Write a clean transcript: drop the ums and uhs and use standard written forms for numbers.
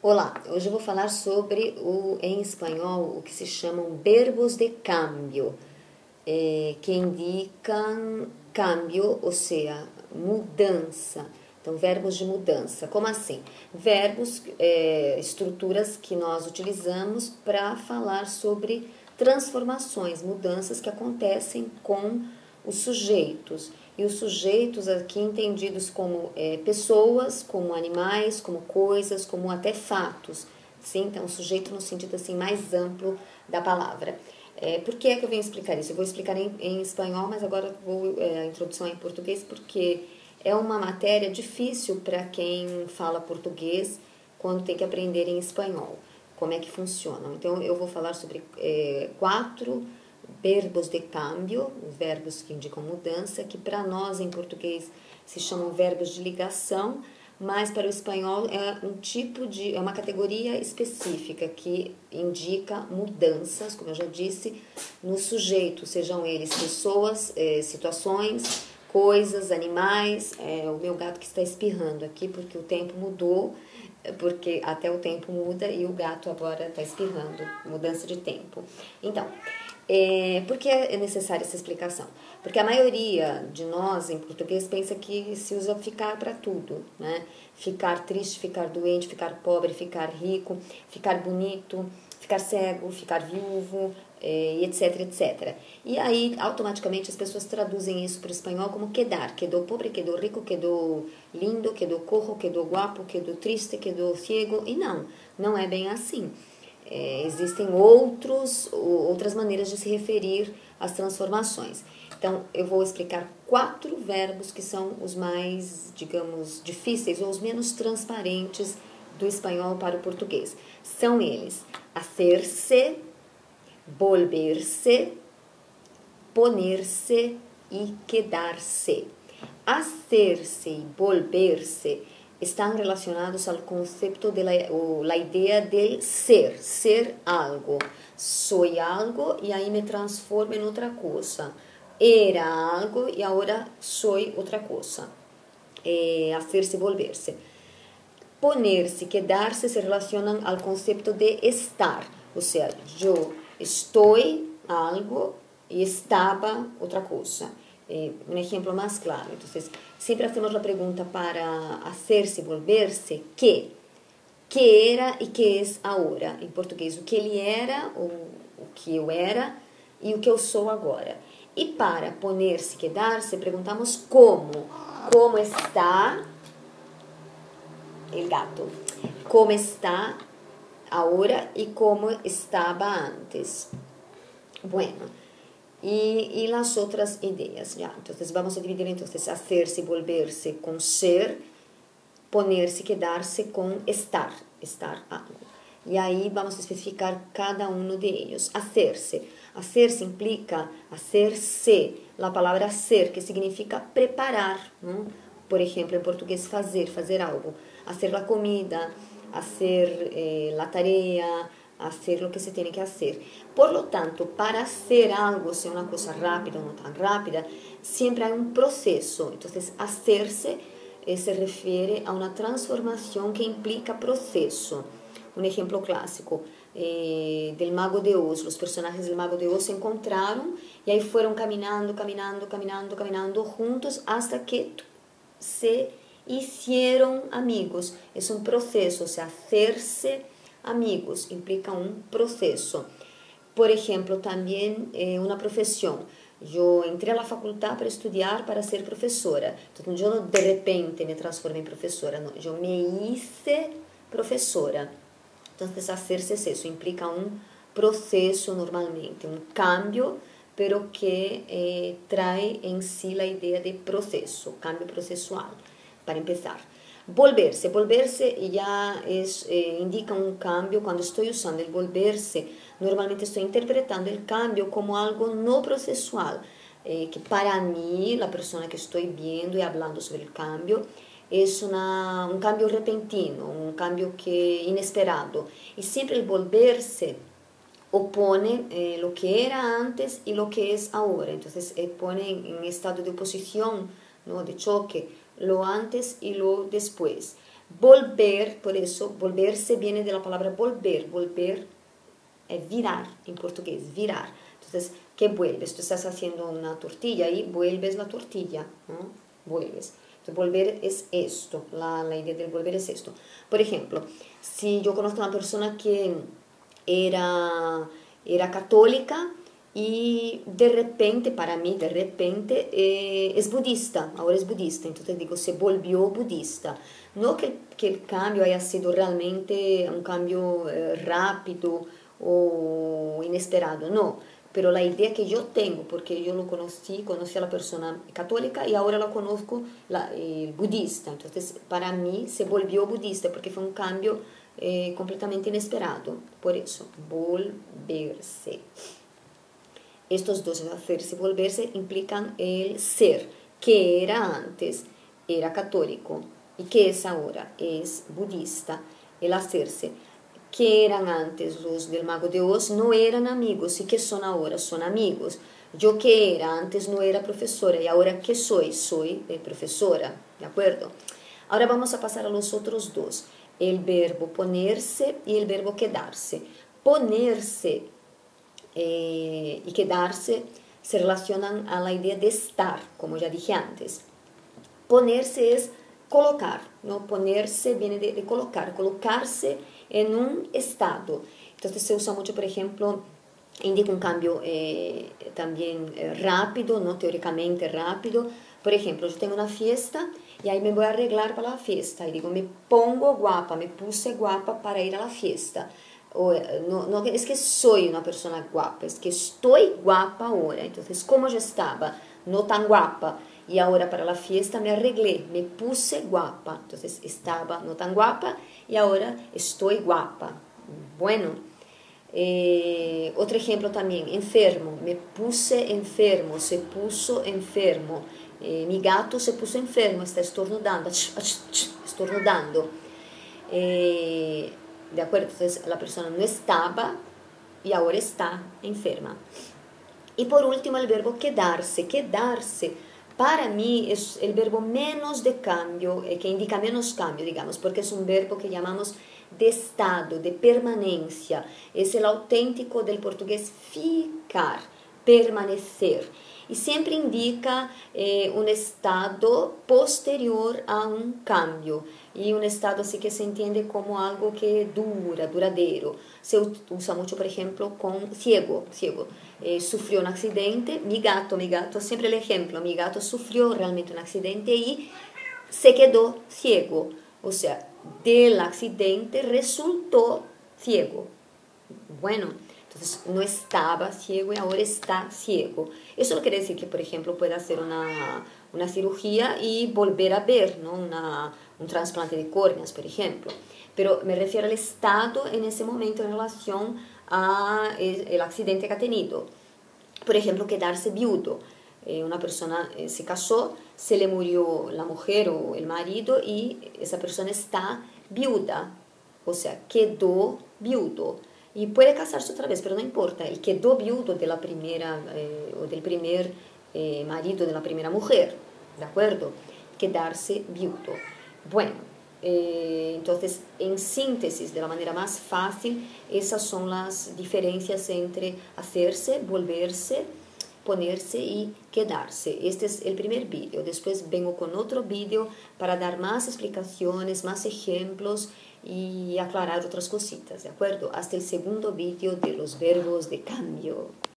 Olá, hoje eu vou falar sobre, em espanhol, o que se chamam verbos de cambio, que indicam cambio, ou seja, mudança. Então, verbos de mudança. Como assim? Verbos, estruturas que nós utilizamos para falar sobre transformações, mudanças que acontecem com os sujeitos. E os sujeitos aqui entendidos como pessoas, como animais, como coisas, como até fatos. Sim? Então, o sujeito no sentido assim mais amplo da palavra. Por que é que eu venho explicar isso? Eu vou explicar em espanhol, mas agora a introdução é em português, porque é uma matéria difícil para quem fala português quando tem que aprender em espanhol. Como é que funcionam? Então, eu vou falar sobre 4 verbos de cambio, verbos que indicam mudança, que para nós em português se chamam verbos de ligação, mas para o espanhol é uma categoria específica que indica mudanças, como eu já disse, no sujeito, sejam eles pessoas, situações, coisas, animais. O meu gato que está espirrando aqui porque o tempo mudou, porque até o tempo muda e o gato agora está espirrando, mudança de tempo. Então, por que é necessária essa explicação? Porque a maioria de nós em português pensa que se usa ficar para tudo, né? Ficar triste, ficar doente, ficar pobre, ficar rico, ficar bonito, ficar cego, ficar viúvo, etc, etc. E aí, automaticamente, as pessoas traduzem isso para o espanhol como quedar. Quedou pobre, quedou rico, quedou lindo, quedou cojo, quedou guapo, quedou triste, quedou ciego. E não é bem assim. Existem outras maneiras de se referir às transformações. Então, eu vou explicar 4 verbos que são os mais, digamos, difíceis ou os menos transparentes do espanhol para o português. São eles: hacer-se, volver-se, poner-se e quedar-se. Hacer-se e volver-se estão relacionados ao conceito la idea de ser algo. Sou algo e aí me transformo em outra coisa. Era algo e agora sou outra coisa. Hacer-se, volver-se. Poner-se, quedar-se se relacionam ao conceito de estar. Ou seja, eu estou algo e estava outra coisa. Um exemplo mais claro. Então, sempre hacemos a pergunta para hacer-se, volver-se, que era e que é agora. Em português, o que ele era, o que eu era e o que eu sou agora. E para poner-se, quedar-se, perguntamos como. Como está o gato? Como está agora e como estava antes. Bueno. Y las otras ideas, ya. Entonces vamos a dividir entonces hacerse y volverse con ser, ponerse y quedarse con estar algo. Y ahí vamos a especificar cada uno de ellos. Hacerse implica hacerse, la palabra ser, que significa preparar, ¿no? Por ejemplo, en portugués fazer algo, hacer la comida, hacer la tarea, hacer lo que se tiene que hacer. Por lo tanto, para hacer algo, sea una cosa rápida o no tan rápida, siempre hay un proceso. Entonces, hacerse se refiere a una transformación que implica proceso. Un ejemplo clásico del Mago de Oz. Los personajes del Mago de Oz se encontraron y ahí fueron caminando juntos hasta que se hicieron amigos. Es un proceso, o sea, hacerse amigos implica un proceso. Por ejemplo, también una profesión. Yo entré a la facultad para estudiar, para ser profesora. Entonces, yo no de repente me transformé en profesora, no. Yo me hice profesora. Entonces, hacerse es eso, implica un proceso normalmente, un cambio, pero que trae en sí la idea de proceso, cambio procesual, para empezar. Volverse ya indica un cambio. Cuando estoy usando el volverse, normalmente estoy interpretando el cambio como algo no procesual, que para mí, la persona que estoy viendo y hablando sobre el cambio, es un cambio repentino, un cambio inesperado. Y siempre el volverse opone lo que era antes y lo que es ahora. Entonces pone en estado de oposición, ¿no? De choque, lo antes y lo después. Volver, por eso, volverse viene de la palabra volver. Volver es virar, en portugués, virar. Entonces, ¿qué vuelves? Tú estás haciendo una tortilla y vuelves la tortilla, ¿no? Vuelves. Entonces, volver es esto, la idea del volver es esto. Por ejemplo, si yo conozco a una persona que era católica y de repente, para mí, de repente, es budista, ahora es budista, entonces digo, se volvió budista. No que el cambio haya sido realmente un cambio rápido o inesperado, no, pero la idea que yo tengo, porque yo lo conocí a la persona católica y ahora la conozco budista, entonces para mí se volvió budista porque fue un cambio completamente inesperado, por eso, volverse. Estos dos, hacerse y volverse, implican el ser, que era antes, era católico, y que es ahora, es budista, el hacerse. Que eran antes los del Mago de Oz no eran amigos, y que son ahora, son amigos. Yo que era antes no era profesora, y ahora que soy profesora, ¿de acuerdo? Ahora vamos a pasar a los otros dos, el verbo ponerse y el verbo quedarse. Ponerse y quedarse se relacionan a la idea de estar, como ya dije antes. Ponerse es colocar, ¿no? Ponerse viene de colocar, colocarse en un estado. Entonces se usa mucho, por ejemplo, indica un cambio también rápido, ¿no? Teóricamente rápido. Por ejemplo, yo tengo una fiesta y ahí me voy a arreglar para la fiesta y digo, me pongo guapa, me puse guapa para ir a la fiesta. O, no es que soy una persona guapa, es que estoy guapa ahora. Entonces, como yo estaba no tan guapa y ahora para la fiesta me arreglé, me puse guapa. Entonces, estaba no tan guapa y ahora estoy guapa. Bueno, otro ejemplo también, enfermo, me puse enfermo, se puso enfermo. Mi gato se puso enfermo, está estornudando, estornudando. ¿De acuerdo? Entonces la persona no estaba y ahora está enferma. Y por último el verbo quedarse. Quedarse para mí es el verbo menos de cambio, que indica menos cambio, digamos, porque es un verbo que llamamos de estado, de permanencia. Es el auténtico del portugués ficar, permanecer. Y siempre indica un estado posterior a un cambio. Y un estado así que se entiende como algo que dura, duradero. Se usa mucho, por ejemplo, con ciego. Sufrió un accidente, mi gato, siempre el ejemplo, mi gato sufrió realmente un accidente y se quedó ciego. O sea, del accidente resultó ciego. Bueno, entonces no estaba ciego y ahora está ciego. Eso no quiere decir que, por ejemplo, pueda hacer una cirugía y volver a ver, ¿no? Un trasplante de córneas, por ejemplo. Pero me refiero al estado en ese momento en relación al accidente que ha tenido. Por ejemplo, quedarse viudo. Una persona se casó, se le murió la mujer o el marido y esa persona está viuda, o sea, quedó viudo. Y puede casarse otra vez, pero no importa, él quedó viudo de la primera o del primer marido de la primera mujer, ¿de acuerdo? Quedarse viudo. Bueno, entonces, en síntesis, de la manera más fácil, esas son las diferencias entre hacerse, volverse, ponerse y quedarse. Este es el primer vídeo. Después vengo con otro vídeo para dar más explicaciones, más ejemplos y aclarar otras cositas, ¿de acuerdo? Hasta el segundo vídeo de los verbos de cambio.